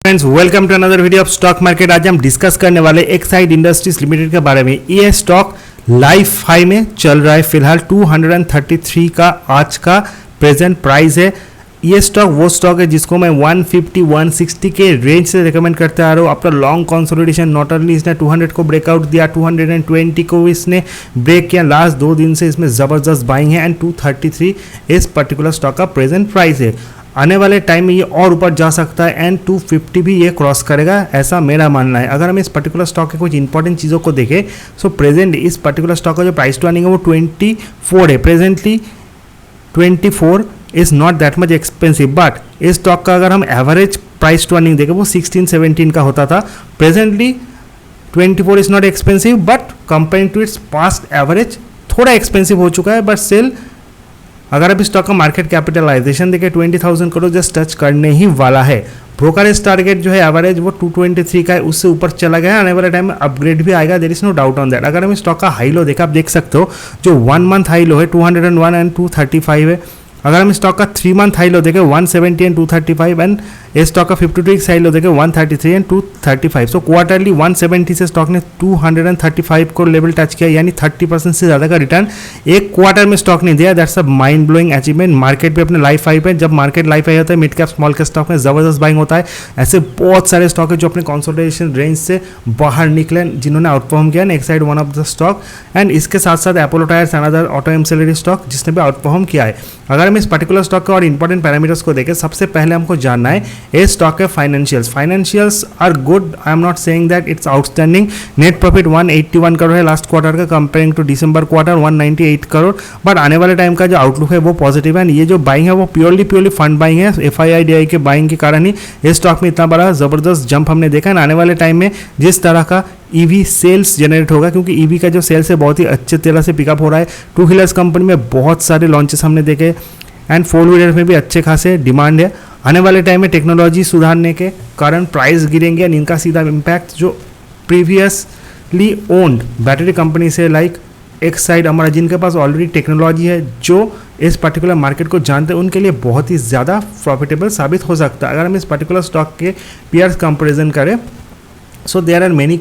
Friends welcome to another video of stock market. आज हम discuss करने वाले एक्साइड इंडस्ट्रीज लिमिटेड के बारे में। ये स्टॉक लाइफ हाई में चल रहा है फिलहाल 233 का आज का प्रेजेंट प्राइस है। ये स्टॉक वो स्टॉक है जिसको मैं 150-160 के रेंज से रिकमेंड करते आ रहा हूँ। After long consolidation not only इसने 200 को ब्रेकआउट दिया, 220 को इसने ब्रेक किया। लास्ट 2 दिन से इसमें ज़बरदस्त बाइंग है एंड 233 इस पर्टिकुलर स्टॉक का प्रेजेंट प्राइस है। आने वाले टाइम में ये और ऊपर जा सकता है एंड 250 भी ये क्रॉस करेगा, ऐसा मेरा मानना है। अगर हम इस पर्टिकुलर स्टॉक के कुछ इंपॉर्टेंट चीज़ों को देखें सो प्रेजेंट इस पर्टिकुलर स्टॉक का जो प्राइस टू अर्निंग है वो 24 है। Presently 24 is not that much expensive, but इस स्टॉक का अगर हम एवरेज प्राइस टू अर्निंग देखें वो 16-17 का होता था। Presently 24 is not expensive but comparing to its past average थोड़ा एक्सपेंसिव हो चुका है, बट स्टिल अगर आप इस स्टॉक का मार्केट कैपिटलाइजेशन देखें 20,000 करोड़ जस्ट टच करने ही वाला है। ब्रोकरेज टारगेट जो है एवरेज वो 223 का है, उससे ऊपर चला गया। आने वाले टाइम में अपग्रेड भी आएगा, there is no doubt on that. अगर हम इस स्टॉक का हाई लो देखा, आप देख सकते हो जो 1 मंथ हाई लो है 201 एंड 235 है। अगर हम स्टॉक का 3 मंथ हाई लो देखें 170 एंड 235 एंड इस स्टॉक का 52 वीक्स हाई लो देखें 133 एंड 235। सो क्वार्टरली 170 से स्टॉक ने 235 को लेवल टच किया, यानी 30% से ज़्यादा का रिटर्न एक क्वार्टर में स्टॉक ने दिया। That's a mind blowing achievement. Market पे अपने लाइफ हाई पे, जब मार्केट लाइफ हाई होता है mid cap small cap stock में ज़बरदस्त बाइंग होता है। ऐसे बहुत सारे स्टॉक है जो अपने कंसोलिडेशन रेंज से बाहर निकले, जिन्होंने आउटपरफॉर्म किया। Exide one of the stock and इसके साथ साथ Apollo tyres another auto ancillary stock जिसने भी आउटपरफॉर्म किया है। अगर हम इस पर्टिकुलर स्टॉक के और इंपॉर्टेंट पैरामीटर्स को देखें, सबसे पहले हमको जानना है इस स्टॉक के financials are good. I am not saying that it's outstanding. Net profit 181 crore है लास्ट क्वार्टर का, comparing to December quarter 198 crore. But आने वाले टाइम का जो आउटलुक है वो पॉजिटिव है। ये जो बाइंग है वो प्योरली फंड बाइंग है। FII के बाइंग के कारण ही इस स्टॉक में इतना बड़ा जबरदस्त जंप हमने देखा है। आने वाले टाइम में जिस तरह का EV सेल्स जनरेट होगा, क्योंकि EV का जो सेल्स है बहुत ही अच्छे तरह से पिकअप हो रहा है। 2 व्हीलर्स कंपनी में बहुत सारे लॉन्चेस हमने देखे एंड 4 व्हीलर में भी अच्छे खासे डिमांड है। आने वाले टाइम में टेक्नोलॉजी सुधारने के कारण प्राइस गिरेंगे एंड इनका सीधा इम्पैक्ट जो प्रीवियसली ओन्ड बैटरी कंपनी से लाइक एक्साइड हमारा, जिनके पास ऑलरेडी टेक्नोलॉजी है, जो इस पर्टिकुलर मार्केट को जानते हैं, उनके लिए बहुत ही ज़्यादा प्रॉफिटेबल साबित हो सकता है। अगर हम इस पर्टिकुलर स्टॉक के पीयर्स कंपेरिजन करें so there are many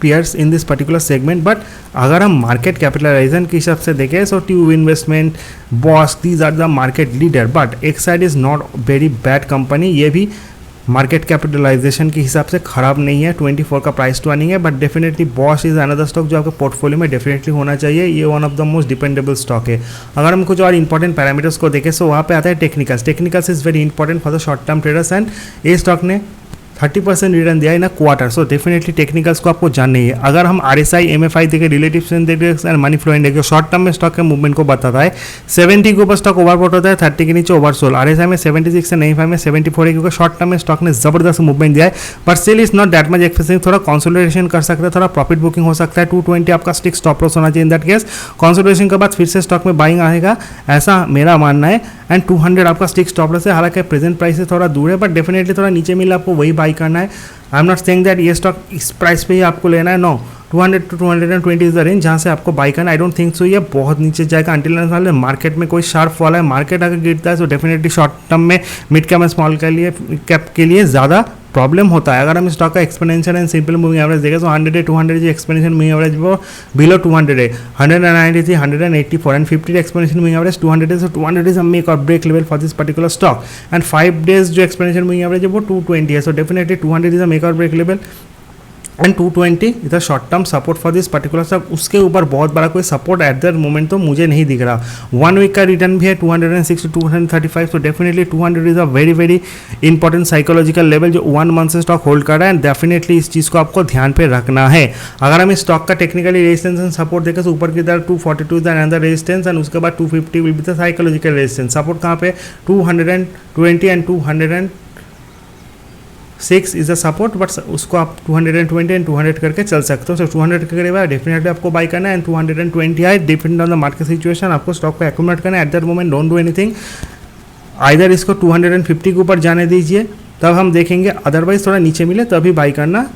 peers in this particular segment, but अगर हम मार्केट कैपिटलाइजेशन के हिसाब से देखें so Tube Investment, Bosch, these are the market leader. But Exide is not very bad company, ये भी मार्केट कैपिटलाइजेशन के हिसाब से ख़राब नहीं है। 24 का प्राइस टू अर्निंग है, but definitely Bosch is another stock जो आपके पोर्टफोलियो में डेफिनेटली होना चाहिए। ये one of the most dependable stock है। अगर हम कुछ और इंपॉर्टेंट पैरामीटर्स को देखें सो वहाँ पे आता है technicals is very important for the short term traders and ये स्टॉक ने 30% रिटर्न दिया in a quarter. So definitely technicals को आपको जानना ही है। अगर हम RSI MFI देखें, relative strength index and money flow index short term में स्टॉक के मूवमेंट को बताता है। 70 के ऊपर स्टॉक ओवरबॉट होता है, 30 के नीचे ओवरसोल्ड। RSI में 76 से 95 में 74 है, क्योंकि शॉर्ट टर्म में स्टॉक ने जबरदस्त मूवमेंट दिया है, but still is not that much expensive. थोड़ा कंसोलिडेशन कर सकता है, थोड़ा प्रॉफिट बुकिंग हो सकता है। 220 आपका स्टिक स्टॉप लॉस होना चाहिए। इन दैट केस कंसोलिडेशन के बाद फिर से स्टॉक में बाइंग आएगा, ऐसा मेरा मानना है। एंड 200 आपका स्टिक स्टॉप लॉस है, हालांकि प्रेजेंट प्राइस से थोड़ा दूर है, बट डेफिनेटली थोड़ा नीचे मिला आपको वही बाई करना है। I am not saying that ये स्टॉक इस प्राइस पे ही आपको लेना है, no. 200 to 220 is the range जहाँ से आपको बाई करना। आई डोंट थिंक सो ये बहुत नीचे जाएगा अंटिल मार्केट में कोई शार्प फॉल है। मार्केट अगर गिरता है तो डेफिनेटली शॉर्ट टर्म में मिड कैप स्मॉल कैप के लिए ज़्यादा प्रॉब्लम होता है। अगर हम स्टॉक का exponential and simple moving average देखें तो 100 200 जो एक्सपोनेंशियल मूविंग एवरेज वो बिलो 200 है, 193 184 एंड 50 एक्सपोनेंशियल मूविंग एवरेज 200 है। So 200 is a make or break level for this particular stock and 5 days जो एक्सपोनेंशियल मूविंग एवरेज है वो 220 है। So definitely 200 is a make or break level and 220 is a short term support for this particular stock. उसके ऊपर बहुत बड़ा कोई support at that moment तो मुझे नहीं दिख रहा। 1 वीक का रिटर्न भी है 206 to 235। तो definitely 200 is a very important psychological level जो 1 मंथ से स्टॉक होल्ड कर रहा है एंड डेफिनेटली इस चीज़ को आपको ध्यान पे रखना है। अगर हम इस स्टॉक का टेक्निकली रेजिस्टेंस एंड सपोर्ट देखें तो ऊपर की तरफ 242 इज अनदर रेजिस्टेंस एंड उसके बाद 250 will be the psychological resistance. Support कहाँ पे 220 and 206 is a support, but उसको आप 220 एंड 200 करके चल सकते हो। सो 200 के करीब डेफिनेटली आपको बाई करना है एंड 220 है। Depend on the market situation आपको स्टॉक को एक्यूमुलेट करना है। At that moment don't do anything, either इसको 250 के ऊपर जाने दीजिए तब हम देखेंगे, अदरवाइज थोड़ा नीचे मिले तभी बाई करना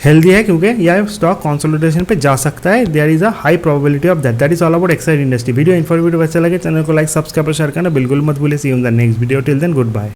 हेल्दी है, क्योंकि यह स्टॉक कंसोलिडेशन पे जा सकता है। There is a high probability of that. That is all about Exide industry. Video informative अच्छा लगे चैनल को लाइक सब्सक्राइब और शेयर करना बिल्कुल मत भूलिए। See you in the next video. Till then good bye.